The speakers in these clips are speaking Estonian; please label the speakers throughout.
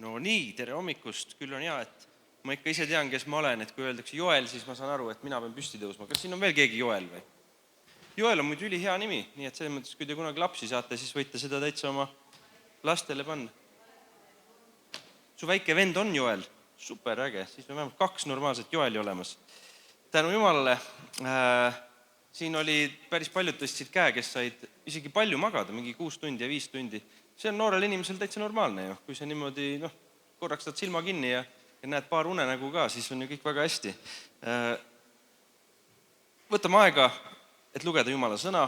Speaker 1: No nii, tere hommikust. Küll on hea, et ma ikka ise tean, kes ma olen, et kui öeldakse Joel, siis ma saan aru, et mina pean püsti tõusma. Kas siin on veel keegi Joel või? Joel on muidu üli hea nimi, nii et selles mõttes, kui te kunagi lapsi saate, siis võite seda täitsa oma lastele panna. Su väike vend on Joel? Super äge, siis on vähemalt 2 normaalset Joeli olemas. Tänu Jumalale, siin oli päris paljud tõstsid käe, kes said isegi palju magada, mingi 6 tundi ja 5 tundi. See on noorel inimesel täitsa normaalne ju. Kui sa niimoodi korraks saad silma kinni ja näed paar unenägu ka, siis on ju kõik väga hästi. Võtame aega, et lugeda Jumala sõna.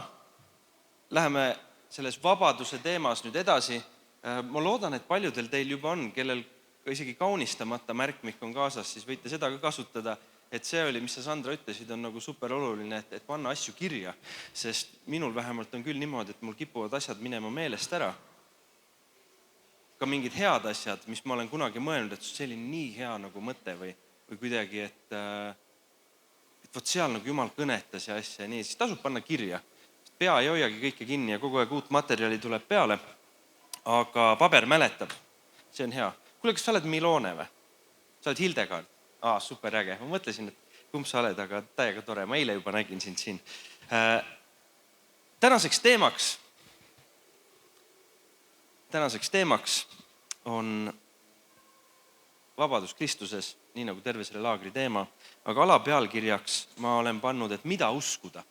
Speaker 1: Läheme selles vabaduse teemas nüüd edasi. Ma loodan, et paljudel teil juba on, kellel ka isegi kaunistamata märkmik on kaasas, siis võite seda ka kasutada. Et see oli, mis sa Sandra ütlesid, on nagu super oluline, et panna asju kirja. Sest minul vähemalt on küll niimoodi, et mul kipuvad asjad minema meelest ära. Ka mingid head asjad, mis ma olen kunagi mõelnud, et see oli nii hea nagu mõte või kuidagi, et võt seal nagu Jumal kõnetas ja asja ja nii, siis tasub panna kirja. Pea ei hoiagi kõike kinni ja kogu aeg uut materjali tuleb peale, aga paber mäletab. See on hea. Kuule, kas sa oled Milone või? Sa oled Hildegard? Super äge. Ma mõtlesin, et kumb sa oled, aga täiega tore. Ma eile juba nägin sind siin. Tänaseks teemaks on vabadus Kristuses, nii nagu terve selle laagri teema, aga alapealkirjaks ma olen pannud, et mida uskuda.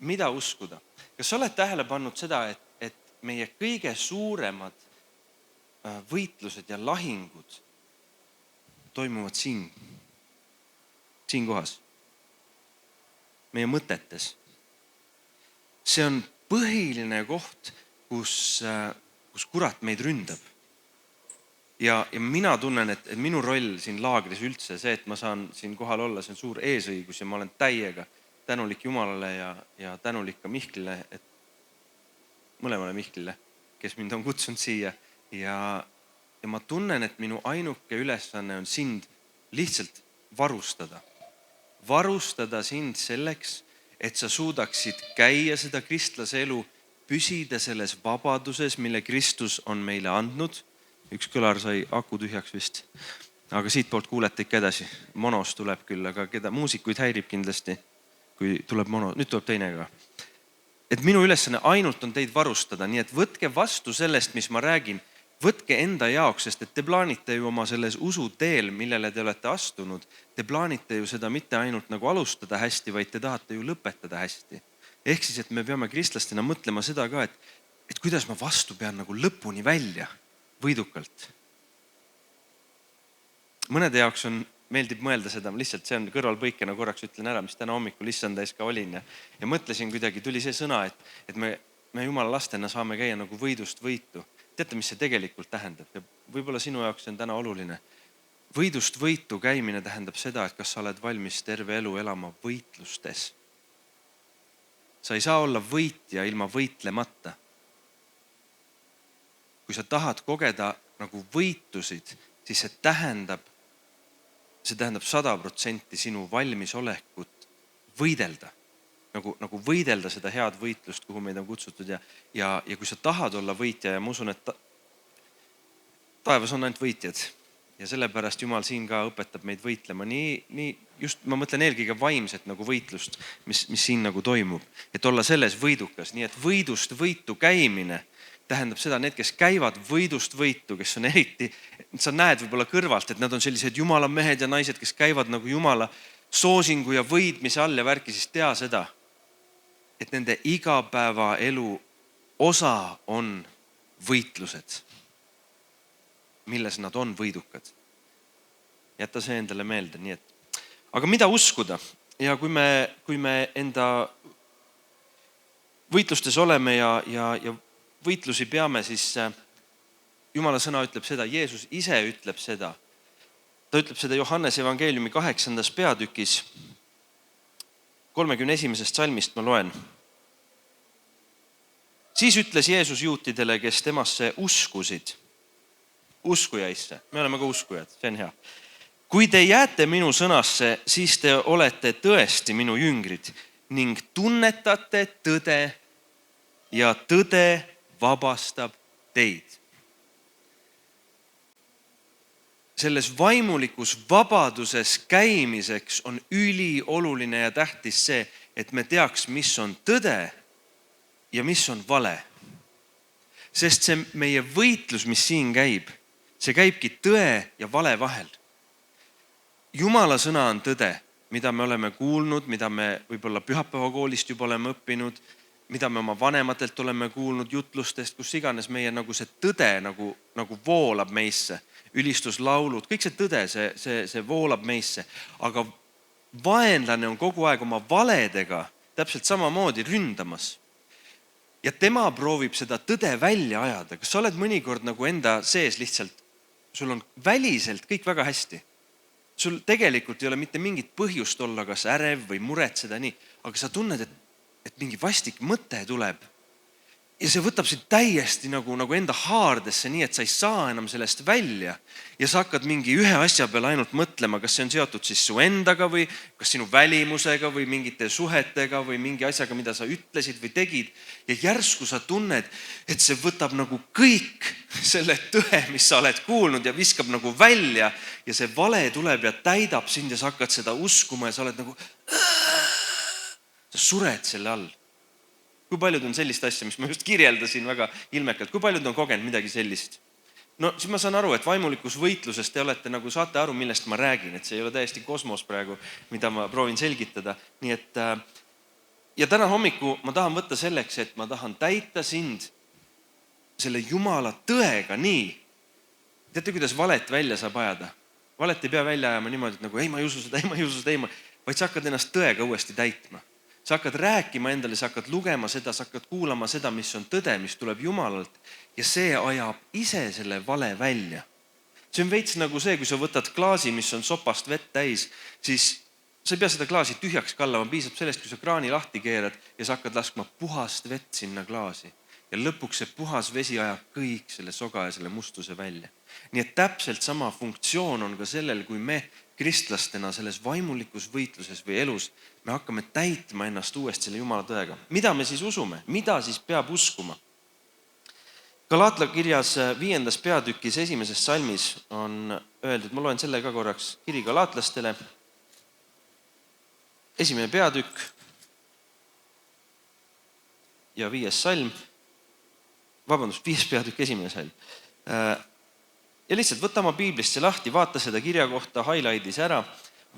Speaker 1: Mida uskuda? Kas sa oled tähele pannud seda, et meie kõige suuremad võitlused ja lahingud toimuvad siin kohas, meie mõtetes? See on põhiline koht, kus kurat meid ründab. Ja mina tunnen, et minu roll siin laagris üldse see, et ma saan siin kohal olla, see on suur eesõigus ja ma olen täiega tänulik Jumalale ja tänulik ka Mihklile, et mõlemale Mihklile, kes mind on kutsunud siia. Ja ma tunnen, et minu ainuke ülesanne on sind lihtsalt varustada. Varustada sind selleks, et sa suudaksid käia seda kristlase elu, püsida selles vabaduses, mille Kristus on meile andnud. Üks kõlar sai aku tühjaks vist, aga siit poolt kuulete ikka edasi. Monos tuleb küll, aga keda muusikuid häirib kindlasti, kui tuleb mono. Nüüd tuleb teine ka. Et minu ülesanne ainult on teid varustada, nii et võtke vastu sellest, mis ma räägin. Võtke enda jaoks, sest et te plaanite ju oma selles usu teel, millele te olete astunud. Te plaanite ju seda mitte ainult nagu alustada hästi, vaid te tahate ju lõpetada hästi. Ehk siis, et me peame kristlastena mõtlema seda ka, et kuidas ma vastu pean nagu lõpuni välja, võidukalt. Mõnede jaoks meeldib mõelda seda, lihtsalt see on kõrvalpõikena korraks ütlen ära, mis täna hommikul issanda ees ka olin. Ja mõtlesin kuidagi, tuli see sõna, et me Jumala lastena saame käia nagu võidust võitu. Teate, mis see tegelikult tähendab? Ja võib-olla sinu jaoks see on täna oluline. Võidust võitu käimine tähendab seda, et kas sa oled valmis terve elu elama võitlustes. Sa ei saa olla võitja ilma võitlemata. Kui sa tahad kogeda nagu võitusid, siis see tähendab 100% sinu valmisolekut võidelda. Nagu võidelda seda head võitlust, kuhu meid on kutsutud. Ja kui sa tahad olla võitja, ja ma usun, et taevas on ainult võitjad. Ja sellepärast Jumal siin ka õpetab meid võitlema. Nii just ma mõtlen eelkõige vaimset nagu võitlust, mis siin nagu toimub. Et olla selles võidukas. Nii et võidust võitu käimine tähendab seda, need, kes käivad võidust võitu, kes on eriti, sa näed võib-olla kõrvalt, et nad on sellised Jumala mehed ja naised, kes käivad nagu Jumala soosingu ja võidmise all ja värki, siis tea seda, et nende igapäevaelu osa on võitlused, milles nad on võidukad. Jäta see endale meelde. Nii et. Aga mida uskuda? Ja kui me enda võitlustes oleme ja võitlusi peame, siis Jumala sõna ütleb seda, Jeesus ise ütleb seda. Ta ütleb seda Johannese evangeeliumi 8. peatükis, 31. salmist ma loen. Siis ütles Jeesus juutidele, kes temasse uskusid. Uskujaisse. Me oleme ka uskujad, see on hea. Kui te jääte minu sõnasse, siis te olete tõesti minu jüngrid ning tunnetate tõde ja tõde vabastab teid. selles vaimulikus vabaduses käimiseks on ülioluline ja tähtis see, et me teaks, mis on tõde ja mis on vale. Sest see meie võitlus, mis siin käib, see käibki tõe ja vale vahel. Jumala sõna on tõde, mida me oleme kuulnud, mida me võib-olla pühapäevakoolist juba oleme õppinud, mida me oma vanematelt oleme kuulnud jutlustest, kus iganes meie nagu see tõde nagu voolab meisse, ülistuslaulud, kõik see tõde, see voolab meisse. Aga vaenlane on kogu aeg oma valedega täpselt samamoodi ründamas. Ja tema proovib seda tõde välja ajada. Kas sa oled mõnikord nagu enda sees lihtsalt, sul on väliselt kõik väga hästi. Sul tegelikult ei ole mitte mingit põhjust olla kas ärev või muretseda nii, aga sa tunned, et mingi vastik mõte tuleb. Ja see võtab sind täiesti nagu enda haardesse nii, et sa ei saa enam sellest välja. Ja sa hakkad mingi ühe asja peale ainult mõtlema, kas see on seotud siis su endaga või kas sinu välimusega või mingite suhetega või mingi asjaga, mida sa ütlesid või tegid. Ja järsku sa tunned, et see võtab nagu kõik selle tõe, mis sa oled kuulnud ja viskab nagu välja. Ja see vale tuleb ja täidab sind ja sa hakkad seda uskuma ja sa oled nagu, sa sured selle all. Kui paljud on sellist asja, mis ma just kirjeldasin väga ilmekalt, kui paljud on kogenud midagi sellist? No siis ma saan aru, et vaimulikus võitluses te olete nagu saate aru, millest ma räägin, et see ei ole täiesti kosmos praegu, mida ma proovin selgitada. Nii et, ja täna hommiku ma tahan võtta selleks, et ma tahan täita sind selle Jumala tõega nii. Teate, kuidas valet välja saab ajada? Valet ei pea välja ajama niimoodi, et nagu ei, ma ei usu seda, vaid sa hakkad ennast tõega uuesti täitma. Sa hakkad rääkima endale, sa hakkad lugema seda, sa hakkad kuulama seda, mis on tõde, mis tuleb Jumalalt ja see ajab ise selle vale välja. See on veits nagu see, kui sa võtad klaasi, mis on sopast vett täis, siis sa ei pea seda klaasi tühjaks kallama, piisab sellest, kui sa kraani lahti keerad ja sa hakkad laskma puhast vett sinna klaasi. Ja lõpuks see puhas vesi ajab kõik selle soga ja selle mustuse välja. Nii et täpselt sama funktsioon on ka sellel, kui me kristlastena selles vaimulikus võitluses või elus, me hakkame täitma ennast uuesti selle Jumala tõega. Mida me siis usume? Mida siis peab uskuma? Galaatla kirjas 5. peatükis 1. salmis on öeldud, ma loen selle ka korraks kiri galaatlastele. 1. peatükk ja 5. salm. 5. peatükk, 1. salm. Ja lihtsalt võta oma piiblisse lahti, vaata seda kirja kohta, highlightis ära.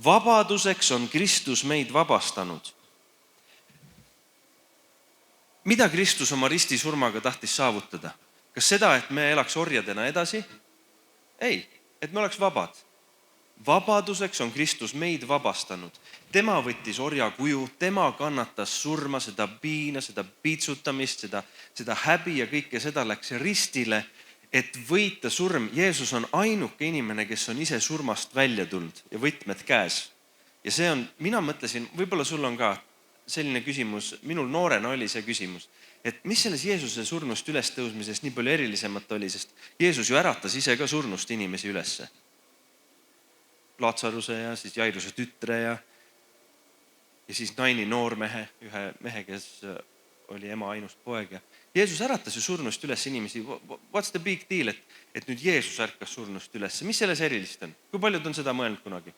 Speaker 1: Vabaduseks on Kristus meid vabastanud. Mida Kristus oma ristisurmaga tahtis saavutada? Kas seda, et me elaks orjadena edasi? Ei, et me oleks vabad. Vabaduseks on Kristus meid vabastanud. Tema võttis orja kuju, tema kannatas surma, seda piina, seda piitsutamist, seda häbi ja kõike seda läks ristile, et võita surm. Jeesus on ainuke inimene, kes on ise surmast välja tulnud ja võtmed käes. Ja see on, mina mõtlesin, võib-olla sul on ka selline küsimus, minul noorena oli see küsimus, et mis selles Jeesuse surnust üles tõusmisest nii palju erilisemat oli, sest Jeesus ju äratas ise ka surnust inimesi ülesse. Laatsaruse ja siis Jairuse tütre ja siis Naini noormehe, ühe mehe, kes oli ema ainust poeg. Ja Jeesus äratas ju surnust üles inimesi. What's the big deal, et nüüd Jeesus ärkas surnust üles? Mis selles erilist on? Kui paljud on seda mõelnud kunagi?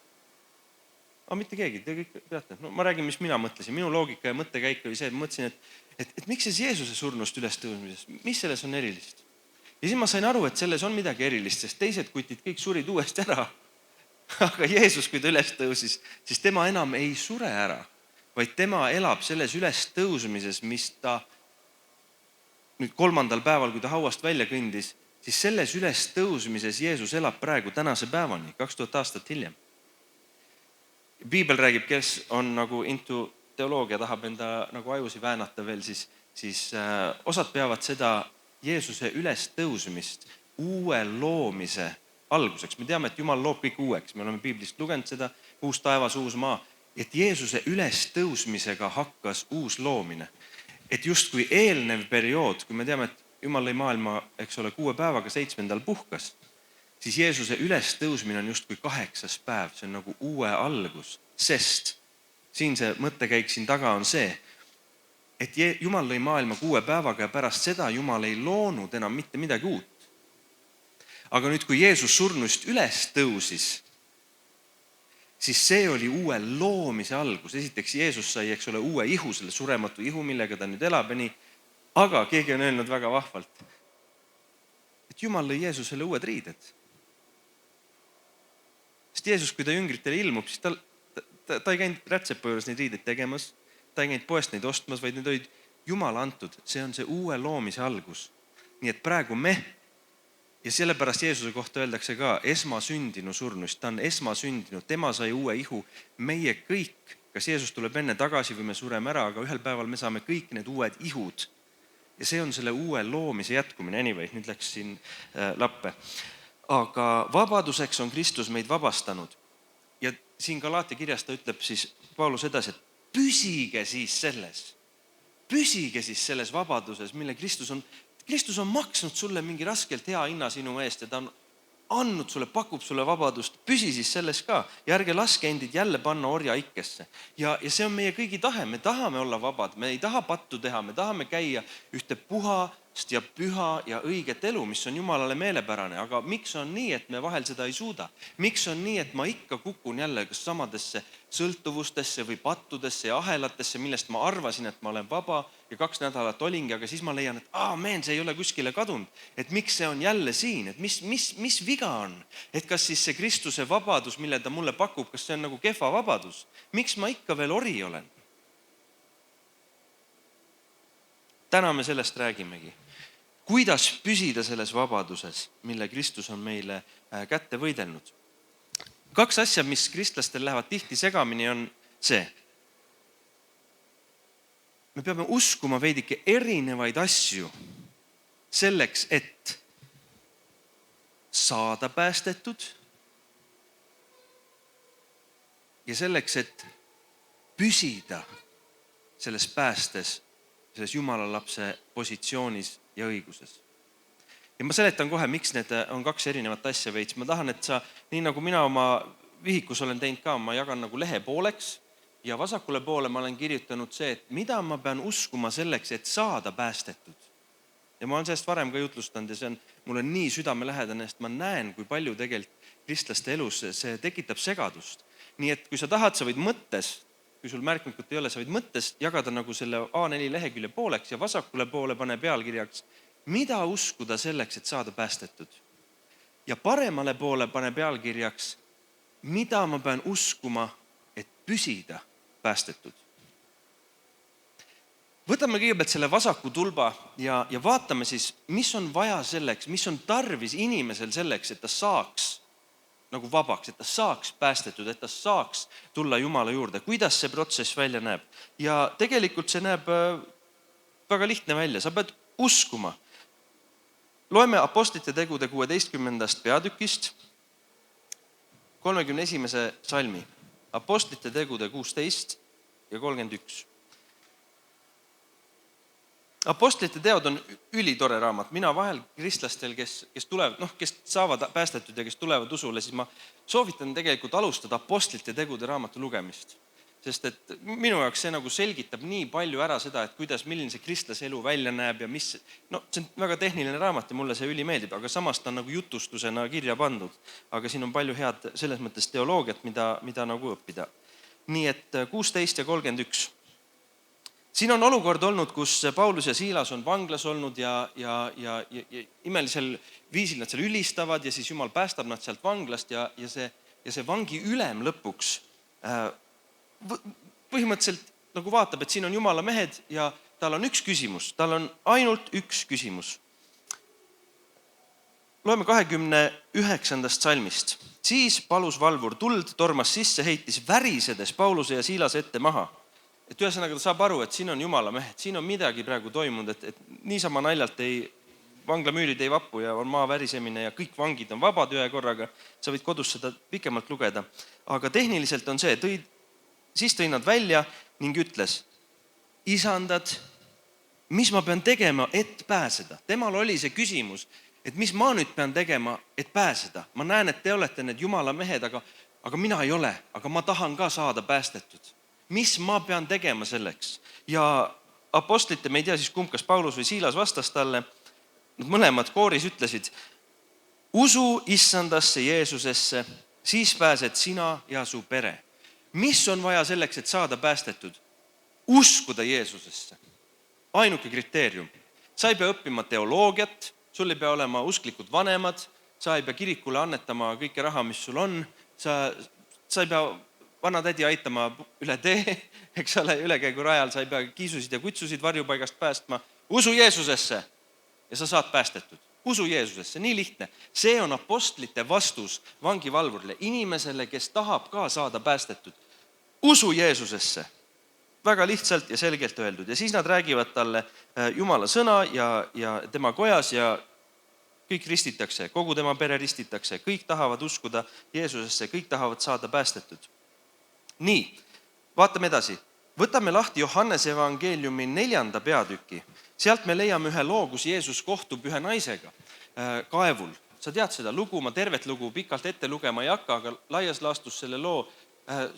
Speaker 1: Mitte keegi, te kõik teate. No, ma räägin, mis mina mõtlesin. Minu loogika ja mõttekäik oli see, et mõtlesin, et miks see Jeesuse surnust üles tõusmisest? Mis selles on erilist? Ja siis ma sain aru, et selles on midagi erilist, sest teised kutid kõik surid uuesti ära. Aga Jeesus, kui ta üles tõusis, siis tema enam ei sure ära, vaid tema elab selles üles tõusmises, mis ta nüüd 3. päeval, kui ta hauast välja kõndis, siis selles üles tõusmises Jeesus elab praegu tänase päevani, 2000 aastat hiljem. Piibel räägib, kes on nagu into teoloogia, tahab enda nagu ajusi väänata veel, siis osad peavad seda Jeesuse üles tõusmist uue loomise alguseks. Me teame, et Jumal loob kõik uueks. Me oleme Piiblist lugenud seda, uus taevas, uus maa. Et Jeesuse üles tõusmisega hakkas uus loomine. Et just kui eelnev periood, kui me teame, et Jumal lõi maailma, eks ole, 6 päevaga 7. puhkas, siis Jeesuse üles tõusmine on just kui 8. päev. See on nagu uue algus, sest siin see mõttekäik siin taga on see, et Jumal lõi maailma 6 päevaga ja pärast seda Jumal ei loonud enam mitte midagi uut. Aga nüüd, kui Jeesus surnuist üles tõusis, siis see oli uue loomise algus. Esiteks Jeesus sai, eks ole, uue ihu, selle surematu ihu, millega ta nüüd elab ja nii. Aga keegi on öelnud väga vahvalt, et Jumal lõi Jeesusele uued riided. Sest Jeesus, kui ta jüngritele ilmub, siis ta ei käinud rätsepa juures neid riideid tegemas, ta ei käinud poest neid ostmas, vaid need olid Jumala antud. See on see uue loomise algus. Nii et praegu me, ja sellepärast Jeesuse kohta öeldakse ka esmasündinu surnuist, ta on esmasündinud, tema sai uue ihu, meie kõik, kas Jeesus tuleb enne tagasi või me sureme ära, aga ühel päeval me saame kõik need uued ihud. Ja see on selle uue loomise jätkumine. Anyway, nüüd läks siin lappe. Aga vabaduseks on Kristus meid vabastanud. Ja siin Galaatia kirjas ta ütleb siis Paulus edasi, et püsige siis selles vabaduses, mille Kristus on maksnud sulle mingi raskelt hea hinna sinu eest ja ta on andnud sulle, pakub sulle vabadust, püsi siis selles ka ja ärge laske endid jälle panna orja ikkesse. Ja see on meie kõigi tahe, me tahame olla vabad, me ei taha pattu teha, me tahame käia ühte puhast ja püha ja õiget elu, mis on Jumalale meelepärane. Aga miks on nii, et me vahel seda ei suuda? Miks on nii, et ma ikka kukun jälle kas samadesse sõltuvustesse või pattudesse ja ahelatesse, millest ma arvasin, et ma olen vaba ja 2 nädalat olingi, aga siis ma leian, et see ei ole kuskile kadunud. Et miks see on jälle siin? Et mis viga on? Et kas siis see Kristuse vabadus, mille ta mulle pakub, kas see on nagu kehva vabadus? Miks ma ikka veel ori olen? Täna me sellest räägimegi. Kuidas püsida selles vabaduses, mille Kristus on meile kätte võidelnud? 2 asja, mis kristlastel lähevad tihti segamini, on see. Me peame uskuma veidike erinevaid asju selleks, et saada päästetud ja selleks, et püsida selles päästes, selles Jumala lapse positsioonis ja õiguses. Ja ma seletan kohe, miks need on 2 erinevat asja veits. Ma tahan, et sa, nii nagu mina oma vihikus olen teinud ka, ma jagan nagu lehe pooleks ja vasakule poole ma olen kirjutanud see, et mida ma pean uskuma selleks, et saada päästetud. Ja ma olen sellest varem ka jutlustanud ja see on mulle nii südamelähedane, sest ma näen, kui palju tegelikult kristlaste elus see tekitab segadust. Nii et kui sa tahad, sa võid mõttes, kui sul märkmikut ei ole, sa võid mõttes jagada nagu selle A4 lehekülje pooleks ja vasakule poole pane pealkirjaks, mida uskuda selleks, et saada päästetud. Ja paremale poole pane pealkirjaks, mida ma pean uskuma, et püsida päästetud. Võtame kõigepealt selle vasaku tulba ja vaatame siis, mis on vaja selleks, mis on tarvis inimesel selleks, et ta saaks nagu vabaks, et ta saaks päästetud, et ta saaks tulla Jumala juurde. Kuidas see protsess välja näeb? Ja tegelikult see näeb väga lihtne välja. Sa pead uskuma. Loeme Apostlite tegude 16. peatükist 31. salmi. Apostlite tegude 16 ja 31. Apostlite teod on ülitore raamat. Mina vahel kristlastel, kes tulevad, kes saavad päästetud ja kes tulevad usule, siis ma soovitan tegelikult alustada Apostlite tegude raamatu lugemist. Sest et minu jaoks see nagu selgitab nii palju ära seda, et milline see kristlase elu välja näeb ja mis, see on väga tehniline raamat ja mulle see ülimeeldib, aga samas ta on nagu jutustusena kirja pandud. Aga siin on palju head selles mõttes teoloogiat, mida nagu õppida. Nii et 16 ja 31. Siin on olukord olnud, kus Paulus ja Siilas on vanglas olnud ja imelisel viisil nad seal ülistavad ja siis Jumal päästab nad sealt vanglast ja see vangi ülem lõpuks põhimõtteliselt nagu vaatab, et siin on Jumala mehed ja tal on üks küsimus. Tal on ainult üks küsimus. Loeme 29. salmist. Siis palus valvur tuld, tormas sisse, heitis värisedes Pauluse ja Siilase ette maha. Et ühesõnaga ta saab aru, et siin on Jumala mehed, siin on midagi praegu toimunud, et niisama naljalt vanglamüürid ei vapu ja on maa värisemine ja kõik vangid on vabad ühe korraga. Sa võid kodus seda pikemalt lugeda. Aga tehniliselt on see, siis tõi nad välja ning ütles, isandad, mis ma pean tegema, et pääseda? Temal oli see küsimus, et mis ma nüüd pean tegema, et pääseda? Ma näen, et te olete need Jumala mehed, aga mina ei ole, aga ma tahan ka saada päästetud. Mis ma pean tegema selleks? Ja apostlite, me ei tea siis kumb, kas Paulus või Siilas vastas talle, nad mõlemad kooris ütlesid, Usu issandasse Jeesusesse, siis pääsed sina ja su pere. Mis on vaja selleks, et saada päästetud? Uskuda Jeesusesse. Ainuke kriteerium. Sa ei pea õppima teoloogiat, sul ei pea olema usklikud vanemad, sa ei pea kirikule annetama kõike raha, mis sul on, sa ei pea vanatädi aitama üle tee, eks ole, ülekäigu rajal, sa ei pea kiisusid ja kutsusid varjupaigast päästma. Usu Jeesusesse ja sa saad päästetud. Usu Jeesusesse, nii lihtne. See on apostlite vastus vangivalvurile, inimesele, kes tahab ka saada päästetud. Usu Jeesusesse. Väga lihtsalt ja selgelt öeldud. Ja siis nad räägivad talle Jumala sõna ja tema kojas ja kõik ristitakse, kogu tema pere ristitakse, kõik tahavad uskuda Jeesusesse, kõik tahavad saada päästetud. Nii, vaatame edasi. Võtame lahti Johannese evangeeliumi 4. peatüki. Sealt me leiame ühe loo, kus Jeesus kohtub ühe naisega kaevul. Sa tead seda lugu, ma tervet lugu pikalt ette lugema ei hakka, aga laias laastus selle loo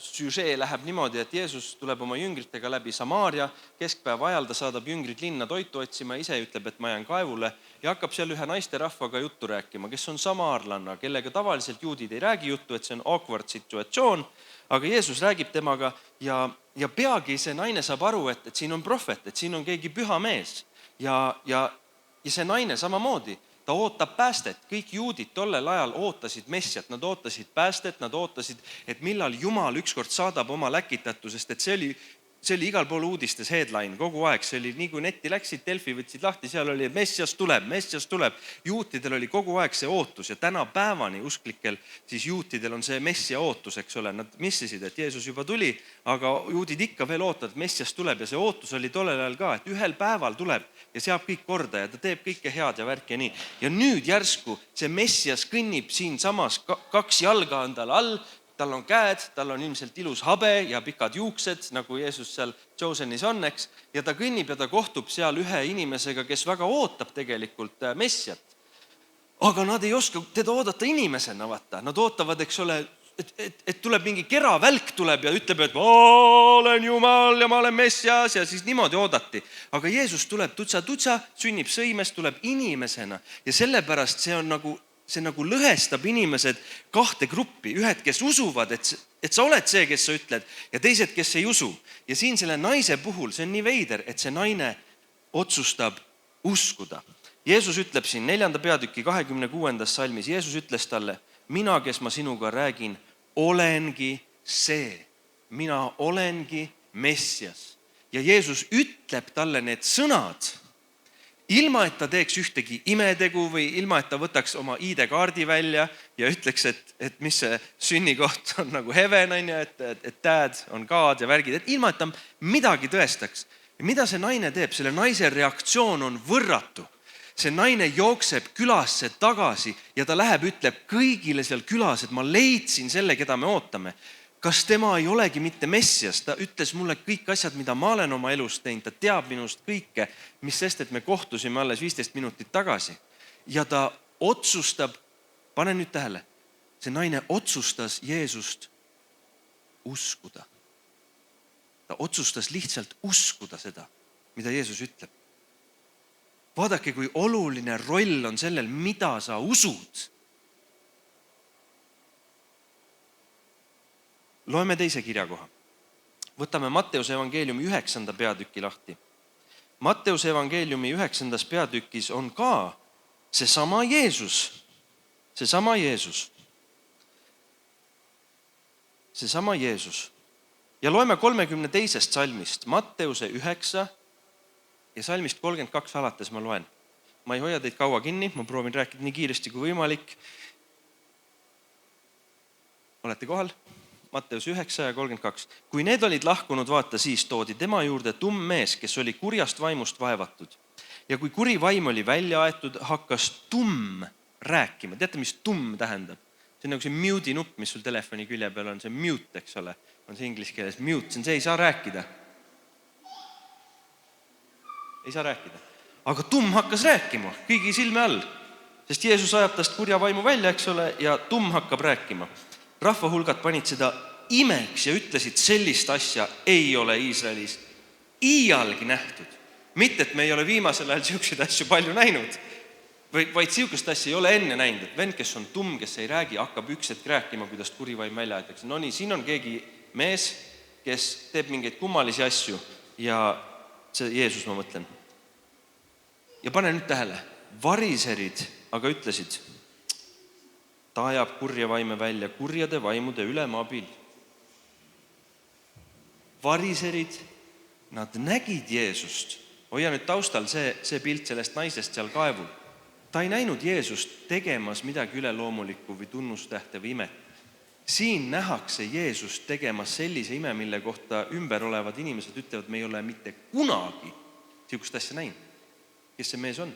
Speaker 1: süžee läheb niimoodi, et Jeesus tuleb oma jüngritega läbi Samaaria, keskpäeva ajal ta saadab jüngrid linna toitu otsima, ise ütleb, et ma jään kaevule ja hakkab seal ühe naisterahvaga juttu rääkima, kes on samaarlanna, kellega tavaliselt juudid ei räägi juttu, et see on awkward situatsioon, aga Jeesus räägib temaga ja peagi see naine saab aru, et siin on prohvet, et siin on keegi püha mees ja see naine samamoodi. Ta ootab päästet. Kõik juudid tollel ajal ootasid messiat, nad ootasid päästet, nad ootasid, et millal Jumal ükskord saadab oma läkitatusest, et see oli igal pool uudistes headline kogu aeg, see oli nii kui netti läksid, Delfi võtsid lahti, seal oli messias tuleb. Juutidel oli kogu aeg see ootus ja täna päevani usklikel siis juutidel on see messia ootus, eks ole, nad missisid, et Jeesus juba tuli, aga juudid ikka veel ootavad, et messias tuleb ja see ootus oli tollel ajal ka, et ühel päeval tuleb ja seab kõik korda ja ta teeb kõike head ja värki ja nii. Ja nüüd järsku see messias kõnnib siin samas, 2 jalga on tal all, tal on käed, tal on ilmselt ilus habe ja pikad juuksed, nagu Jeesus seal Josenis on, eks. Ja ta kõnnib ja ta kohtub seal ühe inimesega, kes väga ootab tegelikult messiat. Aga nad ei oska teda oodata inimesena, vaata. Nad ootavad, eks ole, et tuleb mingi keravälk tuleb ja ütleb, et ma olen Jumal ja ma olen messias ja siis niimoodi oodati. Aga Jeesus tuleb tutsa, sünnib sõimes, tuleb inimesena ja sellepärast see nagu lõhestab inimesed 2 gruppi. Ühed, kes usuvad, et sa oled see, kes sa ütled ja teised, kes ei usu. Ja siin selle naise puhul, see on nii veider, et see naine otsustab uskuda. Jeesus ütleb siin 4. peatüki 26. salmis, Jeesus ütles talle, mina, kes ma sinuga räägin, olengi see. Mina olengi messias. Ja Jeesus ütleb talle need sõnad, ilma, et ta teeks ühtegi imetegu või ilma, et ta võtaks oma ID-kaardi välja ja ütleks, et mis see sünnikoht on nagu heaven, et dad on God ja värgid, et ilma, et ta midagi tõestaks. Ja mida see naine teeb? Selle naise reaktsioon on võrratu. See naine jookseb külasse tagasi ja ta läheb, ütleb kõigile seal külas, et ma leidsin selle, keda me ootame. Kas tema ei olegi mitte messias? Ta ütles mulle kõik asjad, mida ma olen oma elus teinud. Ta teab minust kõike, mis sest, et me kohtusime alles 15 minutit tagasi. Ja ta otsustab, pane nüüd tähele, see naine otsustas Jeesust uskuda. Ta otsustas lihtsalt uskuda seda, mida Jeesus ütleb. Vaadake, kui oluline roll on sellel, mida sa usud. Loeme teise kirjakoha. Võtame Matteuse evangeeliumi 9. peatüki lahti. Matteuse evangeeliumi 9. peatükis on ka seesama Jeesus. Seesama Jeesus. Ja loeme 32. salmist. Matteuse 9 ja salmist 32 alates ma loen. Ma ei hoia teid kaua kinni, ma proovin rääkida nii kiiresti kui võimalik. Olete kohal? Matteus 9 ja 32. Kui need olid lahkunud, vaata, siis toodi tema juurde tumm mees, kes oli kurjast vaimust vaevatud. Ja kui kuri vaim oli välja aetud, hakkas tumm rääkima. Teate, mis tumm tähendab? See on nagu see mute'i nupp, mis sul telefoni külje peal on. See mute, eks ole. On see inglise keeles mute. See ei saa rääkida. Ei saa rääkida. Aga tumm hakkas rääkima kõigi silme all. Sest Jeesus ajab tast kurja vaimu välja, eks ole, ja tumm hakkab rääkima. Rahvahulgad panid seda imeks ja ütlesid, sellist asja ei ole Iisraelis iialgi nähtud. Mitte, et me ei ole viimasel ajal siukseid asju palju näinud. vaid siukest asja ei ole enne näinud, et vend, kes on tumm, kes ei räägi, hakkab üks hetk rääkima, kuidas kuri vaim välja aetakse. No nii, siin on keegi mees, kes teeb mingeid kummalisi asju ja see Jeesus, ma mõtlen. Ja pane nüüd tähele, variserid aga ütlesid, ta ajab kurja vaime välja kurjade vaimude ülema abil. Variserid, nad nägid Jeesust. Hoia nüüd taustal see pilt sellest naisest seal kaevul. Ta ei näinud Jeesust tegemas midagi üleloomulikku või tunnustähte või imet. Siin nähakse Jeesust tegemas sellise ime, mille kohta ümber olevad inimesed ütlevad, me ei ole mitte kunagi siukest asja näinud. Kes see mees on?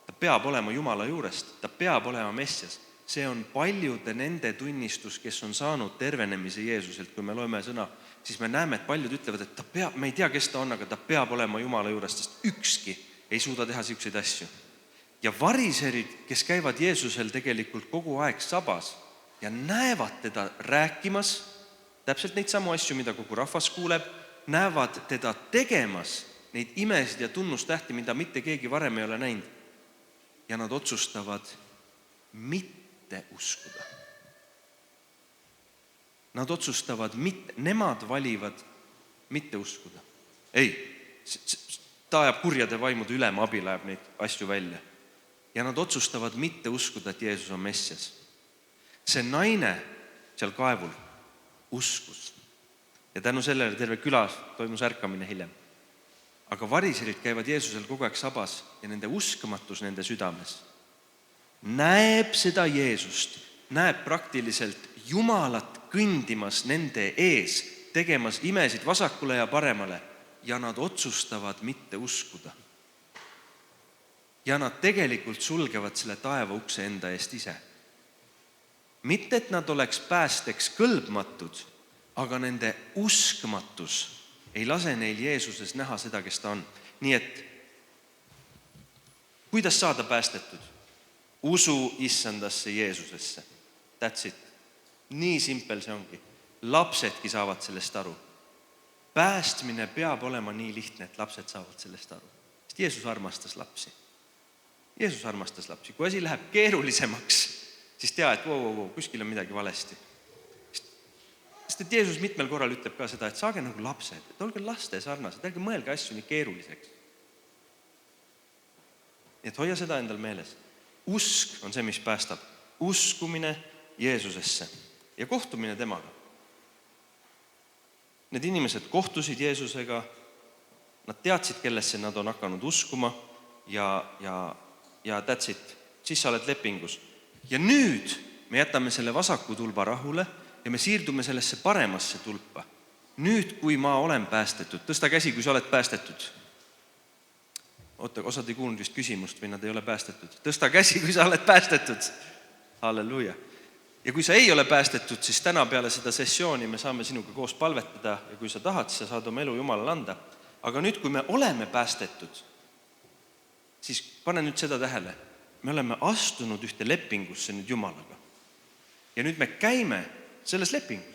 Speaker 1: Ta peab olema Jumala juurest, ta peab olema Messias. See on paljude nende tunnistus, kes on saanud tervenemise Jeesuselt. Kui me loeme sõna, siis me näeme, et paljud ütlevad, et me ei tea, kes ta on, aga ta peab olema Jumala juurest, sest ükski ei suuda teha siukseid asju. Ja variserid, kes käivad Jeesusel tegelikult kogu aeg sabas ja näevad teda rääkimas, täpselt neid samu asju, mida kogu rahvas kuuleb, näevad teda tegemas neid imesid ja tunnustähti, mida mitte keegi varem ei ole näinud. Ja nad otsustavad mitte uskuda. Nad otsustavad nemad valivad mitte uskuda. Ei, ta ajab kurjade vaimude ülema abil, ajab neid asju välja. Ja nad otsustavad mitte uskuda, et Jeesus on Messias. See naine seal kaevul uskus. Ja tänu sellele terve külas toimus ärkamine hiljem. Aga variserid käivad Jeesusel kogu aeg sabas ja nende uskmatus nende südames näeb seda Jeesust, näeb praktiliselt Jumalat kõndimas nende ees, tegemas imesid vasakule ja paremale ja nad otsustavad mitte uskuda. Ja nad tegelikult sulgevad selle taeva ukse enda eest ise. Mitte, et nad oleks päästeks kõlbmatud, aga nende uskmatus ei lase neil Jeesuses näha seda, kes ta on. Nii et, kuidas saada päästetud? Usu issandasse Jeesusesse. That's it. Nii simpel see ongi. Lapsedki saavad sellest aru. Päästmine peab olema nii lihtne, et lapsed saavad sellest aru. Sest Jeesus armastas lapsi. Jeesus armastas lapsi. Kui asi läheb keerulisemaks, siis tea, et kuskil on midagi valesti. Sest et Jeesus mitmel korral ütleb ka seda, et saage nagu lapsed, et olge laste sarnased, ärge mõelge asju nii keeruliseks. Et hoia seda endal meeles. Usk on see, mis päästab. Uskumine Jeesusesse ja kohtumine temaga. Need inimesed kohtusid Jeesusega, nad teadsid, kellesse nad on hakanud uskuma ja that's it. Siis sa oled lepingus. Ja nüüd me jätame selle vasaku tulba rahule ja me siirdume sellesse paremasse tulpa. Nüüd, kui ma olen päästetud, tõsta käsi, kui sa oled päästetud. Osad ei kuulnud vist küsimust või nad ei ole päästetud. Tõsta käsi, kui sa oled päästetud. Halleluuja. Ja kui sa ei ole päästetud, siis täna peale seda sessiooni me saame sinuga koos palvetada ja kui sa tahad, siis sa saad oma elu Jumalale anda. Aga nüüd, kui me oleme päästetud, siis pane nüüd seda tähele. Me oleme astunud ühte lepingusse nüüd Jumalaga. Ja nüüd me käime selles lepingus.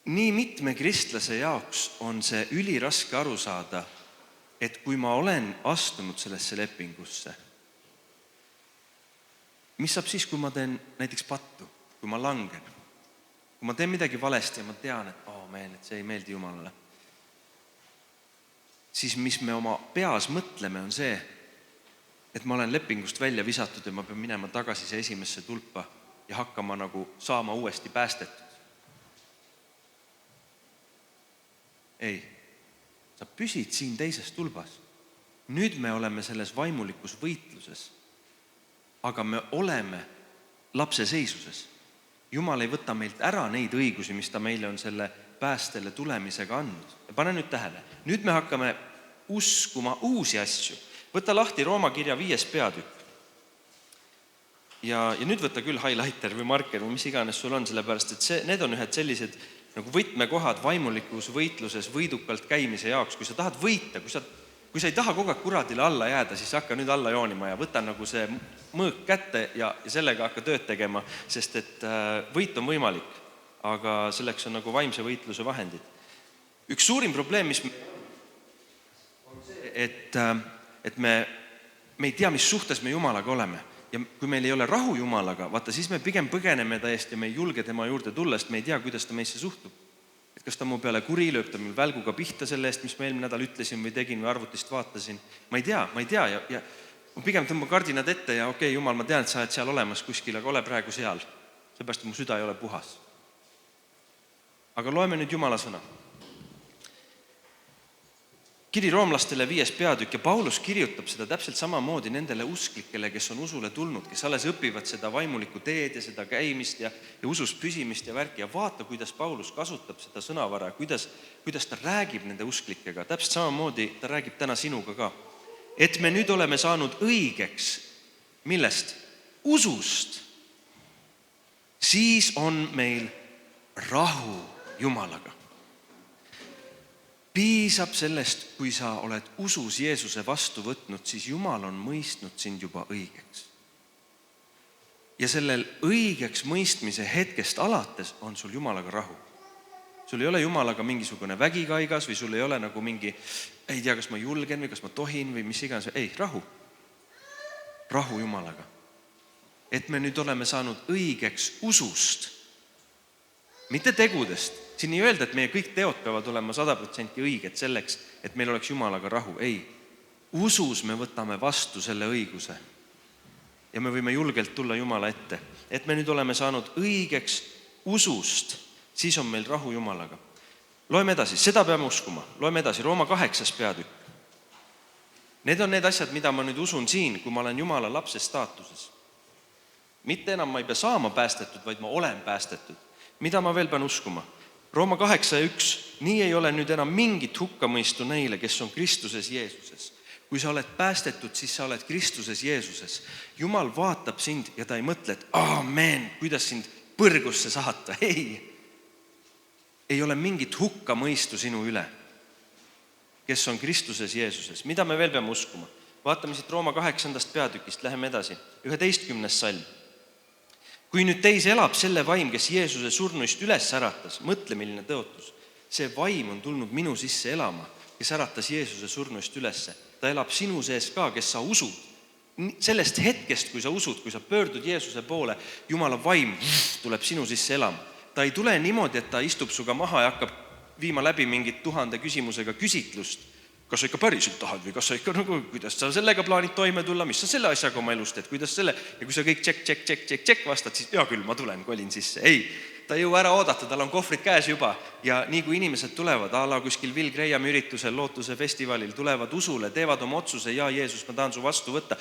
Speaker 1: Nii mitme kristlase jaoks on see üliraske aru saada, et kui ma olen astunud sellesse lepingusse, mis saab siis, kui ma teen näiteks pattu, kui ma langen, kui ma teen midagi valesti ja ma tean, et see ei meeldi Jumalale, siis mis me oma peas mõtleme on see, et ma olen lepingust välja visatud ja ma pean minema tagasi see esimesse tulpa ja hakkama nagu saama uuesti päästetud. Ei. Sa püsid siin teises tulbas. Nüüd me oleme selles vaimulikus võitluses, aga me oleme lapse seisuses. Jumal ei võta meilt ära neid õigusi, mis ta meile on selle päästele tulemisega andnud. Ja pane nüüd tähele. Nüüd me hakkame uskuma uusi asju. Võta lahti Rooma kirja 5. peatükk. Ja nüüd võta küll highlighter või marker või mis iganes sul on, sellepärast, et need on ühed sellised nagu võtmekohad vaimulikus võitluses võidukalt käimise jaoks. Kui sa tahad võita, kui sa ei taha kogu aeg kuradile alla jääda, siis hakka nüüd alla joonima ja võta nagu see mõõk kätte ja sellega hakka tööd tegema, sest et võit on võimalik, aga selleks on nagu vaimse võitluse vahendid. Üks suurim probleem, mis on see, et et me ei tea, mis suhtes me Jumalaga oleme. Ja kui meil ei ole rahu Jumalaga, vaata, siis me pigem põgeneme täiesti ja me ei julge tema juurde tulla, sest me ei tea, kuidas ta meisse suhtub. Et kas ta mu peale kuri, lööb ta mul välguga pihta selle eest, mis ma eelmine nädal ütlesin või tegin või arvutist vaatasin. Ma ei tea ja ma pigem tõmba kardinad ette ja okei, Jumal, ma tean, et sa oled seal olemas kuskil, aga ole praegu seal. Seepärast mu süda ei ole puhas. Aga loeme nüüd Jumala sõna. Kiri roomlastele 5. peatükk ja Paulus kirjutab seda täpselt samamoodi nendele usklikele, kes on usule tulnud, kes alles õpivad seda vaimulikku teed ja seda käimist ja usus püsimist ja värki. Ja vaata, kuidas Paulus kasutab seda sõnavara, kuidas ta räägib nende usklikega. Täpselt samamoodi ta räägib täna sinuga ka. Et me nüüd oleme saanud õigeks, millest? Usust. Siis on meil rahu Jumalaga. Piisab sellest, kui sa oled usus Jeesuse vastu võtnud, siis Jumal on mõistnud sind juba õigeks. Ja sellel õigeks mõistmise hetkest alates on sul Jumalaga rahu. Sul ei ole Jumalaga mingisugune vägikaigas või sul ei ole nagu mingi, ei tea, kas ma julgen või kas ma tohin või mis iganes. Ei, rahu. Rahu Jumalaga. Et me nüüd oleme saanud õigeks usust, mitte tegudest. Siin ei öelda, et meie kõik teod peavad olema 100% õiged selleks, et meil oleks Jumalaga rahu. Ei, usus me võtame vastu selle õiguse ja me võime julgelt tulla Jumala ette. Et me nüüd oleme saanud õigeks usust, siis on meil rahu Jumalaga. Loeme edasi, seda peame uskuma. Loeme edasi, Rooma 8. peatükk. Need on need asjad, mida ma nüüd usun siin, kui ma olen Jumala lapse staatuses. Mitte enam ma ei pea saama päästetud, vaid ma olen päästetud. Mida ma veel pean uskuma? Rooma 8:1. Nii ei ole nüüd enam mingit hukkamõistu neile, kes on Kristuses Jeesuses. Kui sa oled päästetud, siis sa oled Kristuses Jeesuses. Jumal vaatab sind ja ta ei mõtle, et aamen, kuidas sind põrgusse saata. Ei ole mingit hukkamõistu sinu üle, kes on Kristuses Jeesuses. Mida me veel peame uskuma? Vaatame siit Rooma 8. peatükist, läheme edasi. 11. salm. Kui nüüd teis elab selle vaim, kes Jeesuse surnuist üles äratas, mõtle, milline tõotus. See vaim on tulnud minu sisse elama, kes äratas Jeesuse surnuist ülesse. Ta elab sinu sees ka, kes sa usud. Sellest hetkest, kui sa usud, kui sa pöördud Jeesuse poole, Jumala vaim tuleb sinu sisse elama. Ta ei tule niimoodi, et ta istub suga maha ja hakkab viima läbi mingit 1000 küsimusega küsitlust. Kas sa ikka päriselt tahad või kas sa ikka, kuidas sa sellega plaanid toime tulla, mis sa selle asjaga oma elust teed, kuidas selle, ja kui sa kõik tšekk vastad, siis hea küll, ma tulen, kolin sisse. Ei, ta ei jõua ära oodata, tal on kohvrid käes juba ja nii kui inimesed tulevad, ala kuskil Will Grahami üritusel, Lootuse festivalil, tulevad usule, teevad oma otsuse, ja Jeesus, ma tahan su vastu võtta.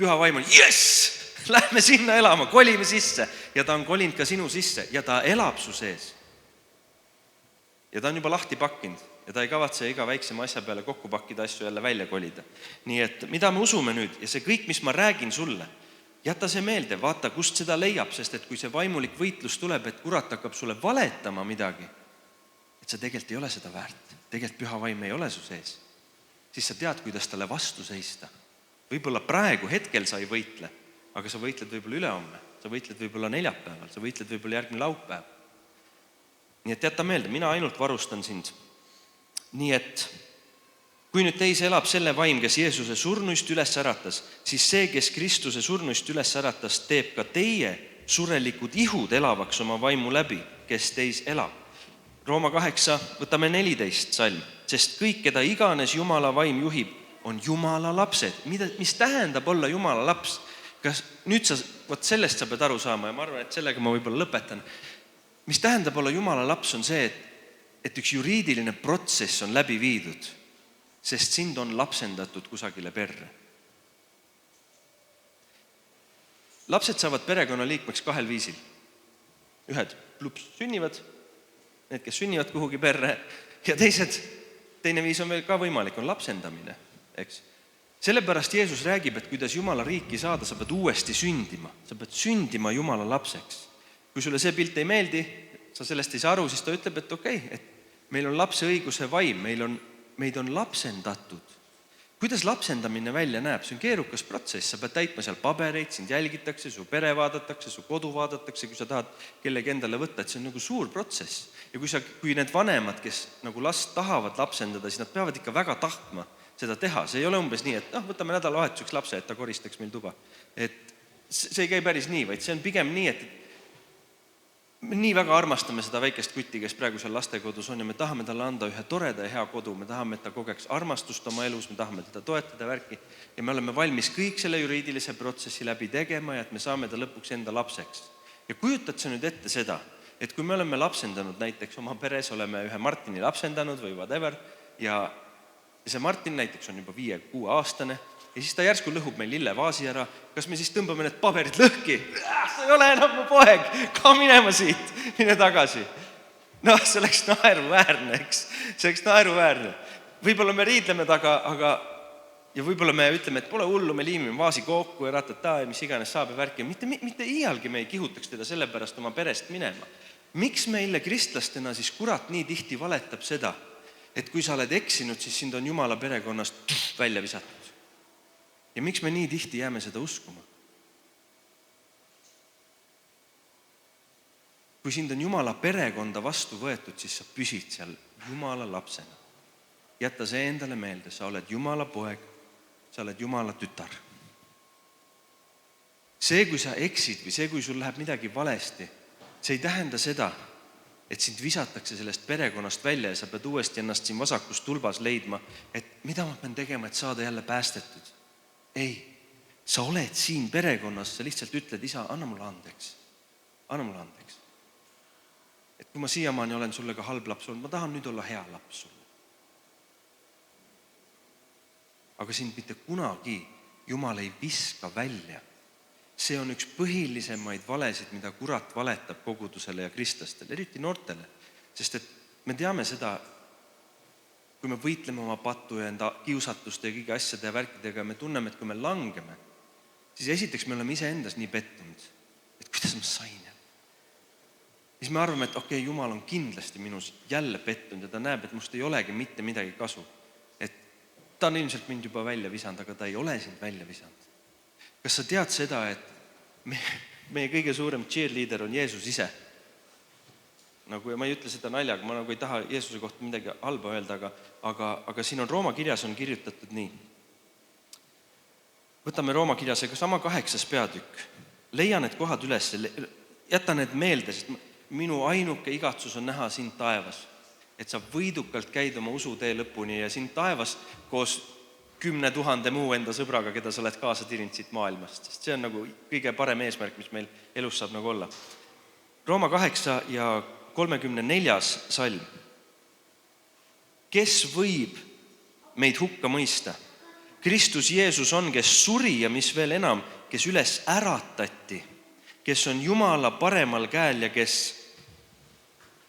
Speaker 1: Püha vaim on, yes, lähme sinna elama, kolime sisse ja ta on kolinud ka sinu sisse ja ta elab su sees. Ja ta on juba lahti pakkinud ja ta ei kavatse iga väiksema asja peale kokku pakkida asju jälle välja kolida. Nii et mida me usume nüüd ja see kõik, mis ma räägin sulle, jäta see meelde, vaata, kust seda leiab, sest et kui see vaimulik võitlus tuleb, et kurat hakkab sulle valetama midagi, et sa tegelikult ei ole seda väärt, tegelikult püha vaim ei ole su sees, siis sa tead, kuidas talle vastu seista. Võib-olla praegu hetkel sa ei võitle, aga sa võitled võib-olla ülehomme, sa võitled võib-olla neljapäeval, sa võitled võib-olla järgmine laupäev. Nii et jäta meelde, mina ainult varustan sind. Nii et kui nüüd teis elab selle vaim, kes Jeesuse surnuist üles äratas, siis see, kes Kristuse surnuist üles äratas, teeb ka teie surelikud ihud elavaks oma vaimu läbi, kes teis elab. Rooma 8, võtame 14 salm, sest kõik, keda iganes Jumala vaim juhib, on Jumala lapsed. Mis tähendab olla Jumala laps? Kas nüüd sellest sa pead aru saama ja ma arvan, et sellega ma võib-olla lõpetan. Mis tähendab olla Jumala laps on see, et üks juriidiline protsess on läbi viidud, sest sind on lapsendatud kusagile perre. Lapsed saavad perekonnaliikmeks 2 viisil. Ühed sünnivad, need, kes sünnivad kuhugi perre, ja teine viis on veel ka võimalik, on lapsendamine. Eks? Sellepärast Jeesus räägib, et kuidas Jumala riiki saada, sa pead uuesti sündima. Sa pead sündima Jumala lapseks. Kui sulle see pilt ei meeldi, sa sellest ei saa aru, siis ta ütleb, et okei, et meil on lapse õiguse vaim, meid on lapsendatud. Kuidas lapsendamine välja näeb? See on keerukas protsess, sa pead täitma seal pabereid, sind jälgitakse, su pere vaadatakse, su kodu vaadatakse, kui sa tahad kellegi endale võtta, et see on nagu suur protsess. Ja kui need vanemad, kes nagu last tahavad lapsendada, siis nad peavad ikka väga tahtma, seda teha. See ei ole umbes nii, et võtame nädalavahetuseks lapse, et ta koristaks meil tuba. Et see ei käi päris nii, vaid see on pigem nii, et me nii väga armastame seda väikest kutti, kes praegu seal lastekodus on ja me tahame talle anda ühe toreda ja hea kodu. Me tahame, et ta kogeks armastust oma elus, me tahame teda toetada värki ja me oleme valmis kõik selle juriidilise protsessi läbi tegema ja et me saame ta lõpuks enda lapseks. Ja kujutad sa nüüd ette seda, et kui me oleme lapsendanud, näiteks oma peres oleme ühe Martini lapsendanud või whatever ja see Martin näiteks on juba 5-6 aastane ja siis ta järsku lõhub meil lillevaasi ära, kas me siis tõmbame need paberid lõhki? See ei ole enam mu poeg, ka minema siit, mine tagasi. See oleks naeruväärne, eks? See oleks naeruväärne. Võib-olla me riidleme taga, ja võib-olla me ütleme, et pole hullu, me liimime vaasi kokku ja ratata ja mis iganes saab ja värki. Mitte iialgi me ei kihutaks teda sellepärast oma perest minema. Miks meile kristlastena siis kurat nii tihti valetab seda, et kui sa oled eksinud, siis sind on Jumala perekonnast välja visatud? Ja miks me nii tihti jääme seda uskuma? Kui sind on Jumala perekonda vastu võetud, siis sa püsid seal Jumala lapsena. Jätta see endale meelde, sa oled Jumala poeg, sa oled Jumala tütar. See, kui sa eksid või see, kui sul läheb midagi valesti, see ei tähenda seda, et sind visatakse sellest perekonnast välja ja sa pead uuesti ennast siin vasakus tulbas leidma, et mida ma pean tegema, et saada jälle päästetud. Ei, sa oled siin perekonnas, sa lihtsalt ütled, isa, anna mulle andeks. Anna mulle andeks. Et kui ma siiamaani olen sulle ka halb laps olnud, ma tahan nüüd olla hea laps sulle. Aga sind mitte kunagi Jumal ei viska välja. See on üks põhilisemaid valesid, mida kurat valetab kogudusele ja kristlastele, eriti noortele. Sest et me teame seda, kui me võitleme oma pattu ja enda kiusatuste ja kõige asjade ja värkidega, me tunneme, et kui me langeme, siis esiteks me oleme iseendas nii pettunud, et kuidas ma sain. Siis me arvame, et okei, Jumal on kindlasti minus jälle pettunud ja ta näeb, et must ei olegi mitte midagi kasu. Et ta on ilmselt mind juba välja visanud, aga ta ei ole sind välja visanud. Kas sa tead seda, et meie kõige suurem cheerleader on Jeesus ise? Ja ma ei ütle seda naljaga, ma ei taha Jeesuse kohta midagi halba öelda, aga siin on Rooma kirjas on kirjutatud nii. Võtame Rooma kirjas, aga sama 8. peatükk. Leia need kohad üles, jäta need meelde, sest minu ainuke igatsus on näha sind taevas. Et sa võidukalt käid oma usutee lõpuni ja sind taevas koos 10 000 muu enda sõbraga, keda sa oled kaasa tirinud siit maailmast. Sest see on kõige parem eesmärk, mis meil elus saab olla. Rooma 8 ja 34. salm. Kes võib meid hukka mõista? Kristus Jeesus on, kes suri ja mis veel enam, kes üles äratati, kes on Jumala paremal käel ja kes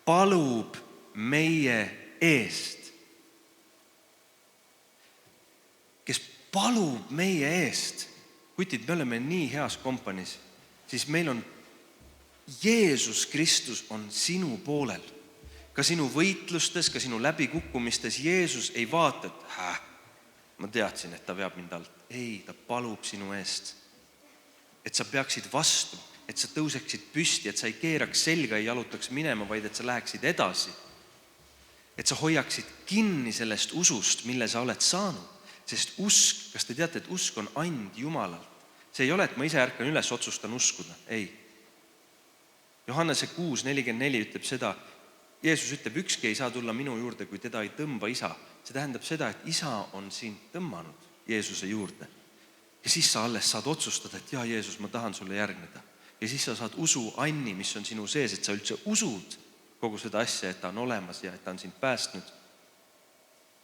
Speaker 1: palub meie eest. Kes palub meie eest. Kutid, me oleme nii heas kompanis, siis meil on Jeesus Kristus on sinu poolel. Ka sinu võitlustes, ka sinu läbikukkumistes Jeesus ei vaata, et ma teadsin, et ta veab mind alt. Ei, ta palub sinu eest. Et sa peaksid vastu, et sa tõuseksid püsti, et sa ei keeraks selga, ei jalutaks minema, vaid et sa läheksid edasi. Et sa hoiaksid kinni sellest usust, mille sa oled saanud. Sest usk, kas te teate, et usk on and Jumalalt? See ei ole, et ma ise ärkan üles, otsustan uskuda. Ei. Johannese 6:44 ütleb seda, Jeesus ütleb, ükski ei saa tulla minu juurde, kui teda ei tõmba isa. See tähendab seda, et isa on sind tõmmanud Jeesuse juurde. Ja siis sa alles saad otsustada, et ja Jeesus, ma tahan sulle järgneda. Ja siis sa saad usu anni, mis on sinu sees, et sa üldse usud kogu seda asja, et ta on olemas ja et ta on sind päästnud.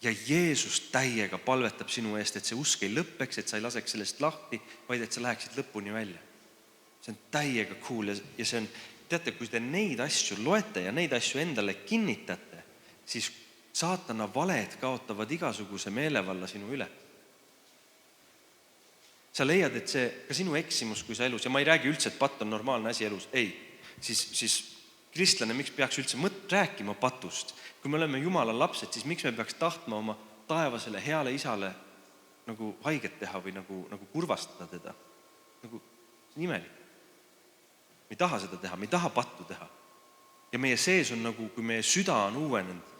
Speaker 1: Ja Jeesus täiega palvetab sinu eest, et see usk ei lõppeks, et sa ei laseks sellest lahti, vaid et sa läheksid lõpuni välja. See on täiega cool ja see on, teate, kui te neid asju loete ja neid asju endale kinnitate, siis saatana valed kaotavad igasuguse meelevalla sinu üle. Sa leiad, et see, ka sinu eksimus, kui sa elus, ja ma ei räägi üldse, et patt on normaalne asi elus, ei, siis kristlane, miks peaks üldse rääkima patust? Kui me oleme Jumala lapsed, siis miks me peaks tahtma oma taevasele heale isale nagu haiget teha või nagu kurvastada teda? See on imelik. Me ei taha seda teha, me ei taha pattu teha. Ja meie sees on kui meie süda on uuenenud.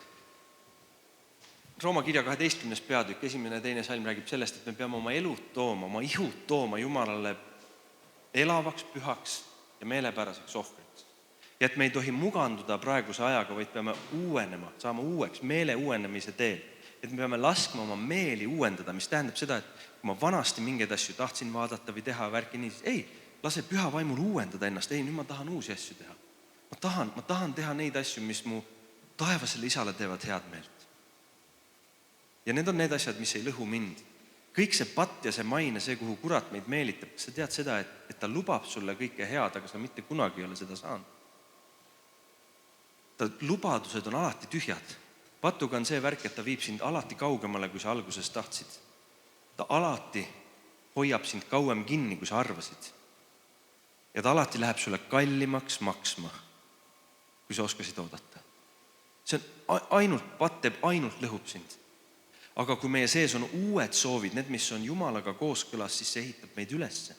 Speaker 1: Rooma kirja 12. peatükk, 1. ja 2. salm räägib sellest, et me peame oma elud tooma, oma ihud tooma Jumalale elavaks, pühaks ja meelepäraseks ohvriks. Ja et me ei tohi muganduda praeguse ajaga, vaid peame uuenema, saama uueks meele uuenemise teel. Et me peame laskma oma meeli uuendada, mis tähendab seda, et kui ma vanasti mingeid asju tahtsin vaadata või teha värki nii, siis ei, lase püha vaimul uuendada ennast. Ei, nüüd ma tahan uusi asju teha. Ma tahan teha neid asju, mis mu taevasele isale teevad head meelt. Ja need on need asjad, mis ei lõhu mind. Kõik see patt ja see maine, see, kuhu kurat meid meelitab, sa tead seda, et ta lubab sulle kõike head, aga sa mitte kunagi ei ole seda saanud. Ta lubadused on alati tühjad. Patuga on see värk, et ta viib sind alati kaugemale, kui sa alguses tahtsid. Ta alati hoiab sind kauem kinni, kui sa arvasid. Ja ta alati läheb sulle kallimaks maksma, kui sa oskasid oodata. See on ainult, patt teeb ainult lõhub sind. Aga kui meie sees on uued soovid, need, mis on Jumalaga kooskõlas, siis see ehitab meid ülesse.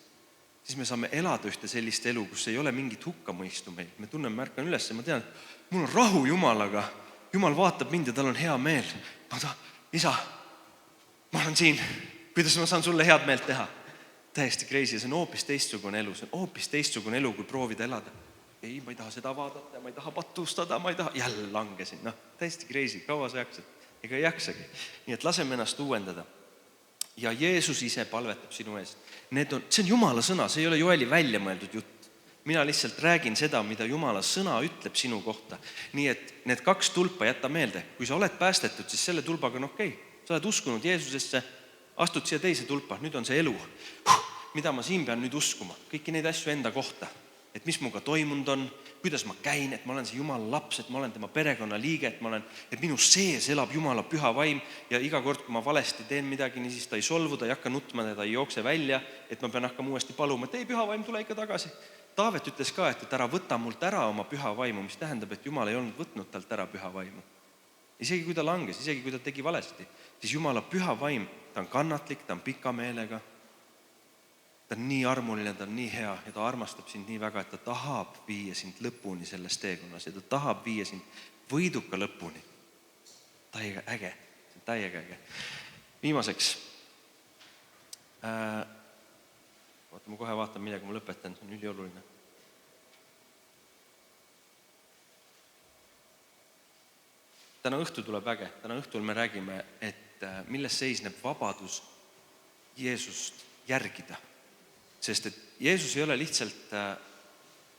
Speaker 1: Siis me saame elada ühte sellist elu, kus ei ole mingit hukkamõistu meil. Me tunneme, märkan ülesse, ma tean, et mul on rahu Jumalaga. Jumal vaatab mind ja tal on hea meel. Isa, ma olen siin. Kuidas ma saan sulle head meelt teha? Täiesti crazy. See on hoopis teistsugune elu. See on hoopis teistsugune elu, kui proovida elada. Ei, ma ei taha seda vaadata, ma ei taha patustada, ma ei taha. Jälle langesin. Täiesti crazy. Kaua sa jaksad? Ega ei jaksagi. Nii et laseme ennast uuendada. Ja Jeesus ise palvetab sinu eest. See on Jumala sõna, see ei ole Joeli välja mõeldud jutt. Mina lihtsalt räägin seda, mida Jumala sõna ütleb sinu kohta. Nii et need 2 tulpa jätta meelde. Kui sa oled päästetud, siis selle tulpaga on okei. Sa oled uskunud Jeesusesse, astud siia teise tulpa. Nüüd on see elu. Mida ma siin pean nüüd uskuma? Kõiki neid asju enda kohta. Et mis muga toimunud on, kuidas ma käin, et ma olen see Jumala laps, et ma olen tema perekonna liige, et minu sees elab Jumala püha vaim ja iga kord, kui ma valesti teen midagi, nii siis ta ei solvu, ta ei hakka nutma, ta ei jookse välja, et ma pean hakkama uuesti paluma, et ei, püha vaim, tule ikka tagasi. Taavet ütles ka, et ära võta mult ära oma püha vaimu, mis tähendab, et Jumal ei olnud võtnud talt ära püha vaimu. Isegi kui ta langes, isegi kui ta tegi valesti, siis Jumala püha vaim, ta on kannatlik, ta on pika meelega. Ta on nii armuline, ta on nii hea ja ta armastab sind nii väga, et ta tahab viia sind lõpuni selles teekonnas ja ta tahab viia sind võiduka lõpuni. Täiega äge, see on täiega äge. Viimaseks, ma kohe vaatan, millega ma lõpetan, see on ülioluline. Täna õhtul tuleb äge, täna õhtul me räägime, et milles seisneb vabadus Jeesust järgida. Sest et Jeesus ei ole lihtsalt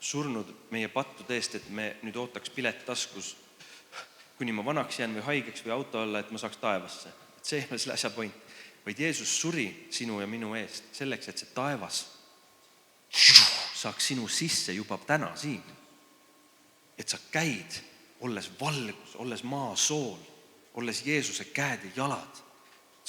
Speaker 1: surnud meie pattude eest, et me nüüd ootaks pilet taskus, kuni ma vanaks jään või haigeks või auto alla, et ma saaks taevasse. Et see ei ole selle asja point. Vaid Jeesus suri sinu ja minu eest selleks, et see taevas saaks sinu sisse juba täna siin. Et sa käid, olles valgus, olles maa sool, olles Jeesuse käed ja jalad.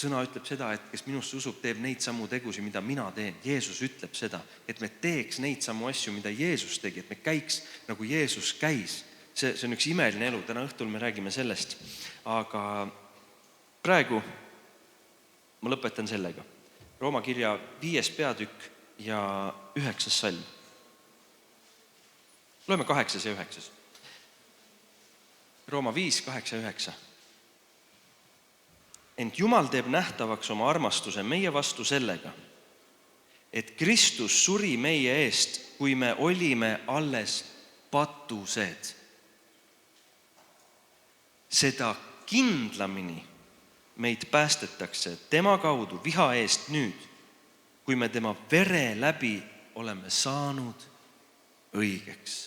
Speaker 1: Sõna ütleb seda, et kes minusse usub, teeb neid samu tegusi, mida mina teen. Jeesus ütleb seda, et me teeks neid samu asju, mida Jeesus tegi, et me käiks nagu Jeesus käis. See on üks imeline elu, täna õhtul me räägime sellest. Aga praegu ma lõpetan sellega. Rooma kirja 5. peatükk ja 9. salm. Loeme 8. ja 9. Rooma 5, 8 ja 9. Ent Jumal teeb nähtavaks oma armastuse meie vastu sellega, et Kristus suri meie eest, kui me olime alles patused. Seda kindlamini meid päästetakse tema kaudu viha eest nüüd, kui me tema vere läbi oleme saanud õigeks.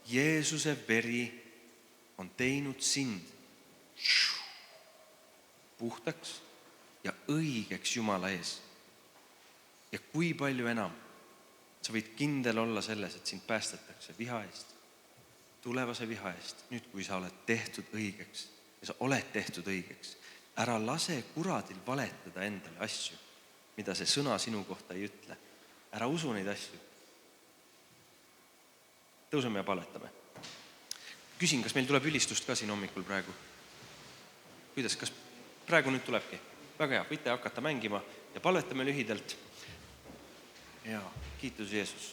Speaker 1: Jeesuse veri on teinud sind puhtaks ja õigeks Jumala ees. Ja kui palju enam sa võid kindel olla selles, et sind päästetakse viha eest, tulevase viha eest, nüüd kui sa oled tehtud õigeks ja sa oled tehtud õigeks. Ära lase kuradil valetada endale asju, mida see sõna sinu kohta ei ütle. Ära usu neid asju. Tõuseme ja paletame. Küsin, kas meil tuleb ülistust ka siin hommikul praegu? Kuidas, kas praegu nüüd tulebki? Väga hea, võite hakata mängima ja paletame lühidalt. Ja, kiitus Jeesus.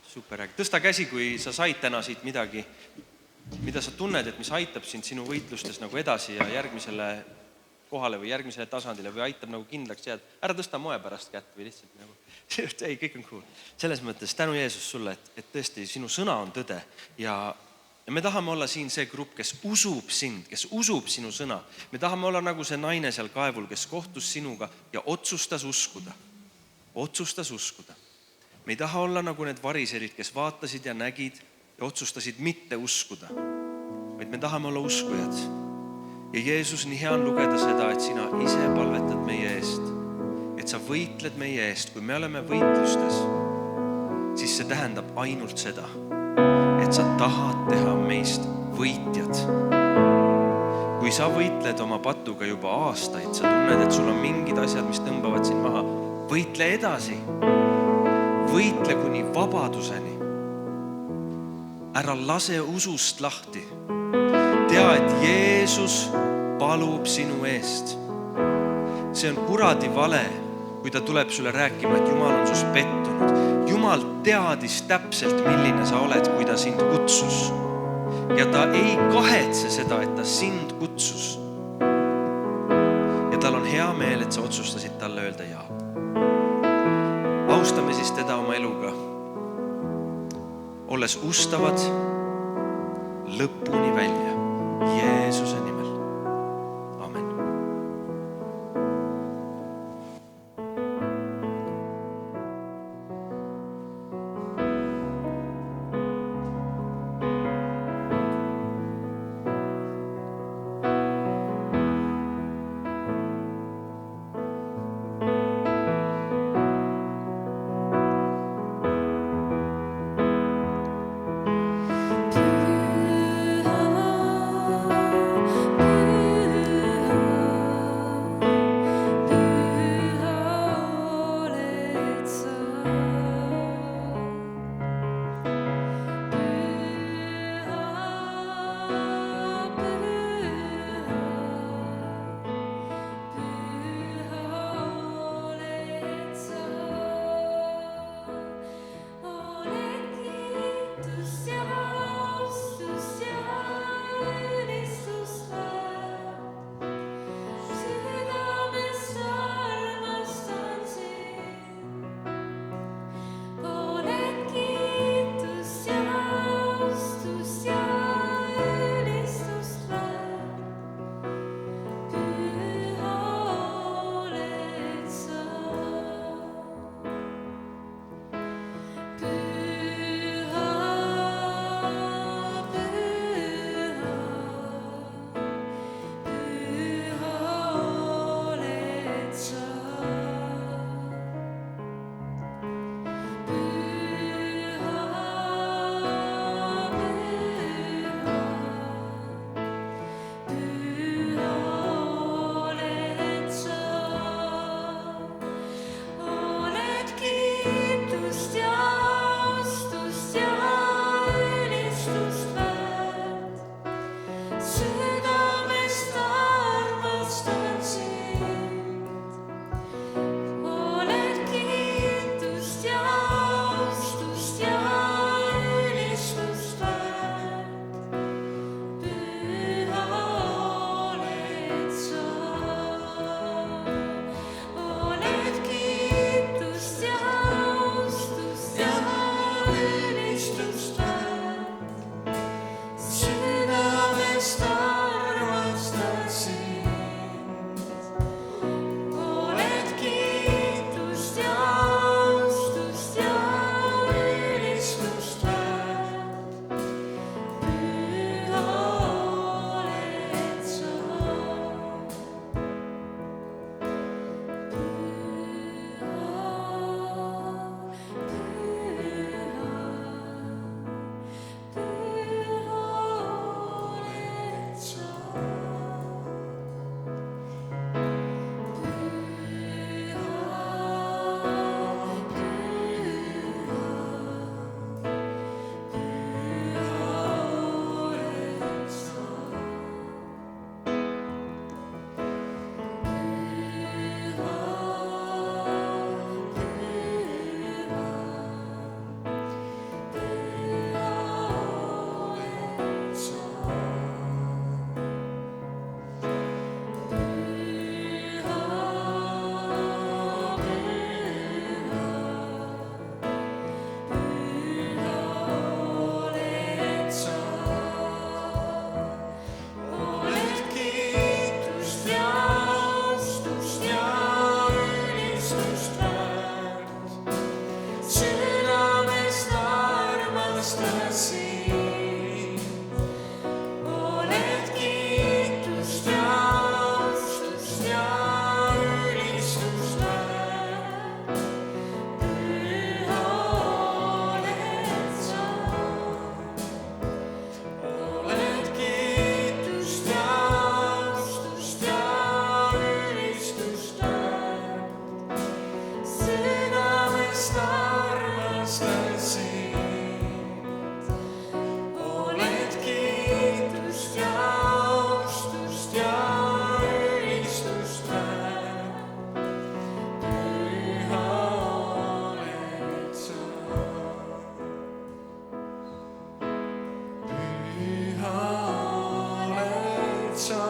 Speaker 1: Super, tõsta käsi, kui sa said täna siit midagi mida sa tunned, et mis aitab sind sinu võitlustes nagu edasi ja järgmisele kohale või järgmisele tasandile või aitab nagu kindlaks jääd. Ära tõsta moe pärast kätt või lihtsalt nagu, ei, kõik on cool. Selles mõttes tänu Jeesus sulle, et tõesti sinu sõna on tõde ja me tahame olla siin see grupp, kes usub sind, kes usub sinu sõna. Me tahame olla nagu see naine seal kaevul, kes kohtus sinuga ja otsustas uskuda. Otsustas uskuda. Me ei taha olla nagu need variserid, kes vaatasid ja nägid ja otsustasid mitte uskuda, vaid me tahame olla uskujad. Ja Jeesus, nii hea on lugeda seda, et sina ise palvetad meie eest, et sa võitled meie eest. Kui me oleme võitlustes, siis see tähendab ainult seda, et sa tahad teha meist võitjad. Kui sa võitled oma patuga juba aastaid, sa tunned, et sul on mingid asjad, mis tõmbavad sind maha, võitle edasi. Võitle kuni vabaduseni. Ära lase usust lahti. Tea, et Jeesus palub sinu eest. See on kuradi vale, kui ta tuleb sulle rääkima, et Jumal on sus pettunud. Jumal teadis täpselt, milline sa oled, kui ta sind kutsus. Ja ta ei kahetse seda, et ta sind kutsus. Ja tal on hea meel, et sa otsustasid talle öelda jaa. Austame siis teda oma eluga. Olles ustavad lõpuni välja Jeesuse nimel. Amen.
Speaker 2: südamest armastan sind. Oled kiitust ja austust ja ülistust väärt. Püha oled sa. Püha oled sa.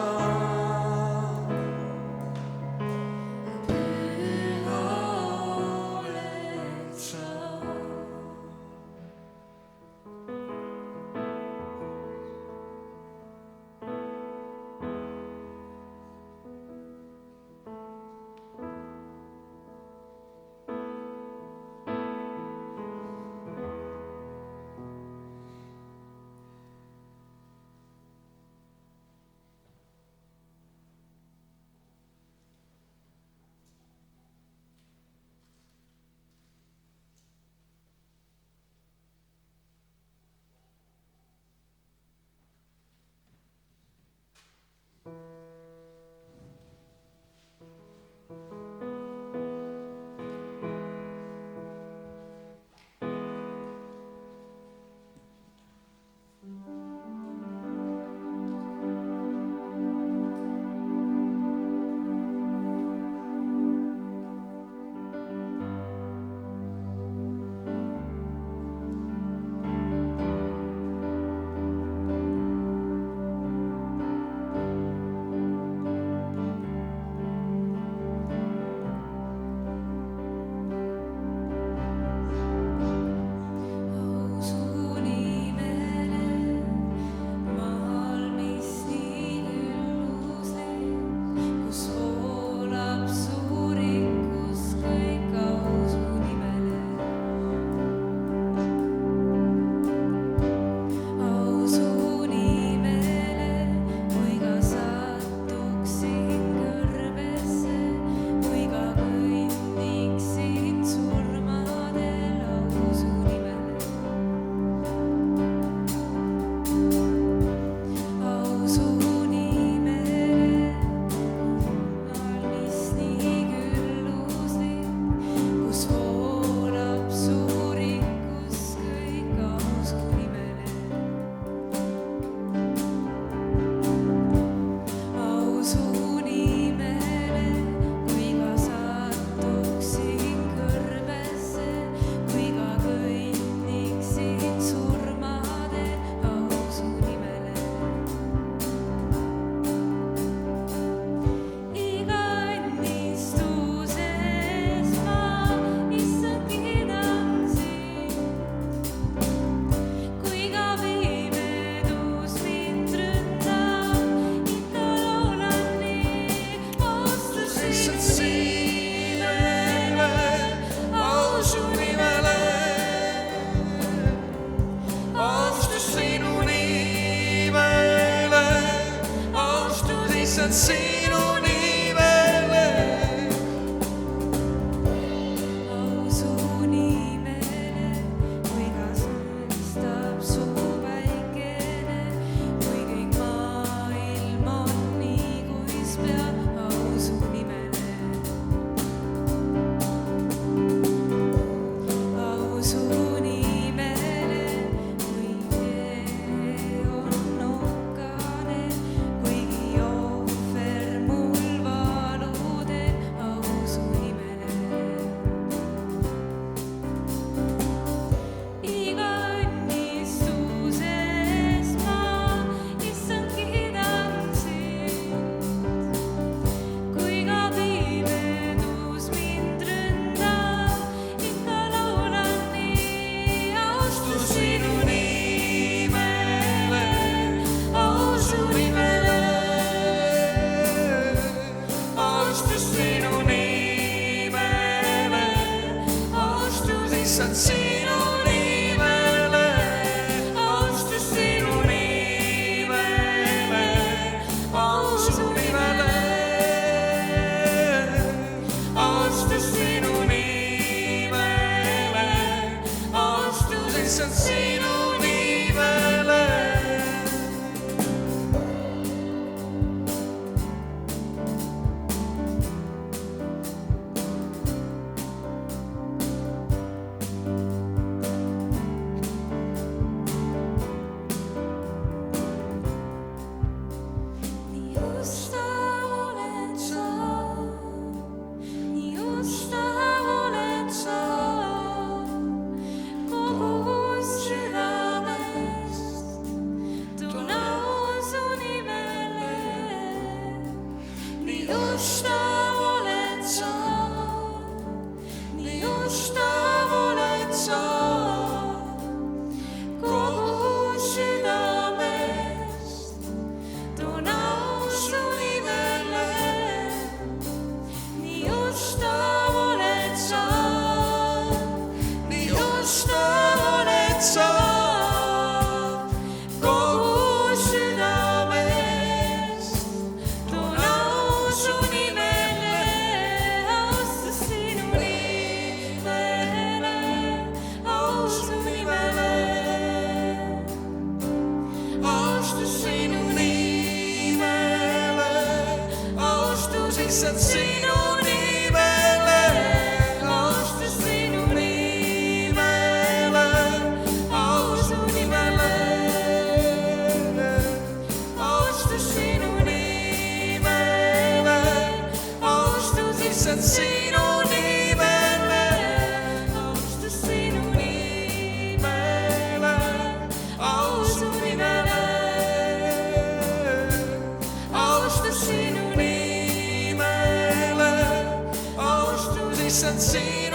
Speaker 2: sinu